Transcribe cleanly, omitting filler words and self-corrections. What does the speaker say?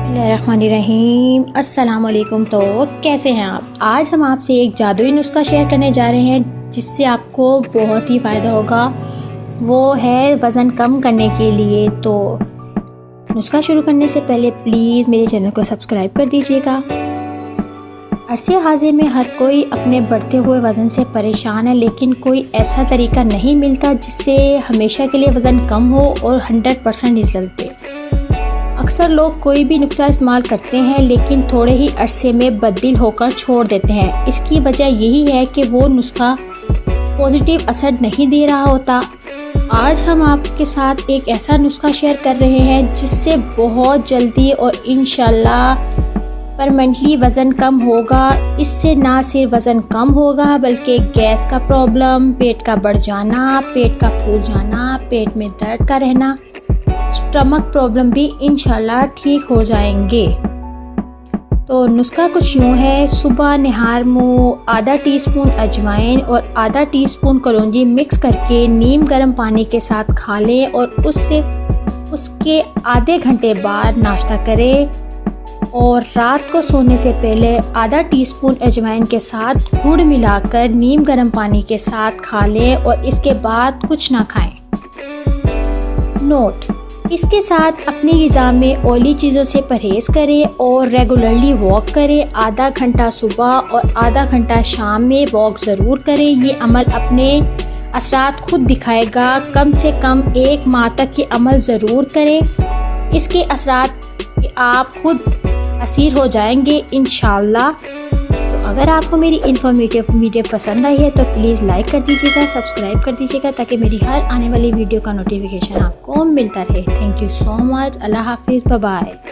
बिस्मिल्लाहिर्रहमानिर्रहीम। अस्सलाम वालेकुम। तो कैसे हैं आप? आज हम आपसे एक जादुई नुस्खा शेयर करने जा रहे हैं जिससे आपको बहुत ही फ़ायदा होगा। वो है वज़न कम करने के लिए। तो नुस्खा शुरू करने से पहले प्लीज़ मेरे चैनल को सब्सक्राइब कर दीजिएगा। अरसे हाज़िर में हर कोई अपने बढ़ते हुए वज़न से परेशान है, लेकिन कोई ऐसा तरीका नहीं मिलता जिससे हमेशा के लिए वज़न कम हो और 100% रिजल्ट दे। अक्सर लोग कोई भी नुस्खा इस्तेमाल करते हैं लेकिन थोड़े ही अरसे में बददिल होकर छोड़ देते हैं। इसकी वजह यही है कि वो नुस्खा पॉजिटिव असर नहीं दे रहा होता। आज हम आपके साथ एक ऐसा नुस्खा शेयर कर रहे हैं जिससे बहुत जल्दी और इंशाल्लाह परमानेंटली वज़न कम होगा। इससे ना सिर्फ वज़न कम होगा बल्कि गैस का प्रॉब्लम, पेट का बढ़ जाना, पेट का फूल जाना, पेट में दर्द का रहना, स्टमक प्रॉब्लम भी इंशाल्लाह ठीक हो जाएंगे। तो नुस्खा कुछ यूँ है। सुबह निहार मुँह आधा टीस्पून अजवाइन और आधा टीस्पून कलौंजी मिक्स करके नीम गर्म पानी के साथ खा लें और उसके आधे घंटे बाद नाश्ता करें। और रात को सोने से पहले आधा टीस्पून अजवाइन के साथ गुड़ मिलाकर नीम गर्म पानी के साथ खा लें और इसके बाद कुछ ना खाएं। नोट: इसके साथ अपनी ग़िज़ा में ऑयली चीज़ों से परहेज़ करें और रेगुलरली वॉक करें। आधा घंटा सुबह और आधा घंटा शाम में वॉक ज़रूर करें। ये अमल अपने असरात खुद दिखाएगा। कम से कम 1 माह तक ये अमल ज़रूर करें। इसके असरात आप खुद असीर हो जाएंगे इंशाल्लाह। तो अगर आपको मेरी इन्फॉर्मेटिव वीडियो पसंद आई है तो प्लीज़ लाइक कर दीजिएगा, सब्सक्राइब कर दीजिएगा ताकि मेरी हर आने वाली वीडियो का नोटिफिकेशन आपको मिलता रहे। Thank you so much. अल्लाह हाफिज़। Bye bye.